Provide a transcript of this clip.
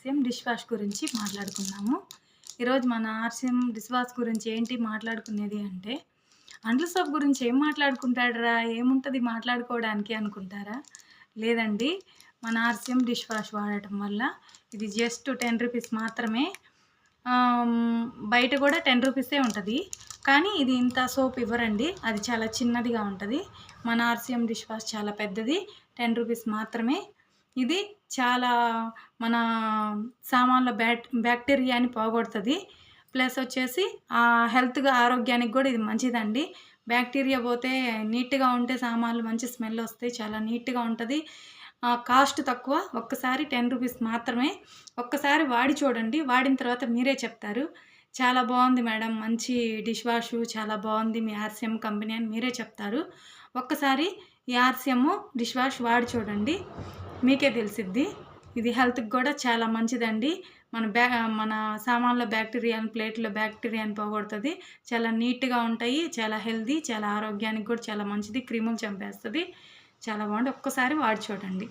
RCM dish wash గురించి మాట్లాడుకుందాము. ఈరోజు మన ఆర్‌సీఎం డిష్ వాష్ గురించి ఏంటి మాట్లాడుకునేది అంటే, అంట్ల సోప్ గురించి ఏం మాట్లాడుకుంటాడురా? ఏముంటది మాట్లాడుకోవడానికి అనుకుంటారా? లేదండి. మన ఆర్‌సీఎం డిష్ వాష్ వాడటం వల్ల ఇది జస్ట్ రూ. 10 మాత్రమే. బయట కూడా రూ. 10 ఉంటది. కానీ ఇది ఇంత సోప్ ఇవ్వరండి. అది చాలా చిన్నదిగా ఉంటది. మన ఆర్‌సీఎం డిష్ వాష్ చాలా పెద్దది. రూ. 10 మాత్రమే. ఇది చాలా మన సామాన్ల బ్యాక్టీరియాని పోగొడతది. ప్లస్ వచ్చేసి హెల్త్‌గా ఆరోగ్యానికి గూడా ఇది మంచిదండి. బ్యాక్టీరియా పోతే నీట్‌గా ఉంటే సామాన్లు మంచి స్మెల్ ఒస్తాయి. చాలా నీట్‌గా ఉంటది. కాస్ట్ తక్కువ. ఒక్కసారి రూ. 10 మాత్రమే. ఒక్కసారి వాడి చూడండి. వాడిన తర్వాత మీరే చెప్తారు. చాలా బావుంది మేడం. మంచి డిష్ వాషు చాలా బావుంది మీ ఆర్‌సీఎం కంపెనీ అని మీరే చెప్తారు. ఒక్కసారి ఈ ఆర్‌సీఎం డిష్ వాష్ వాడి చూడండి. మీకే తెలిసిద్ది. ఇది హెల్త్‌కి గూడా చాలా మంచిదండి. మన సామాన్ల బ్యాక్టీరియాని, ప్లేట్‌లో బ్యాక్టీరియాని పోగొడతది. చాలా నీట్‌గా ఉంటాయి. చాలా హెల్తీ, చాలా ఆరోగ్యానికి గూడా చాలా మంచిది. క్రిములు చంపేస్తది. చాలా బావుంది. ఒక్కసారి వాడి చూడండి.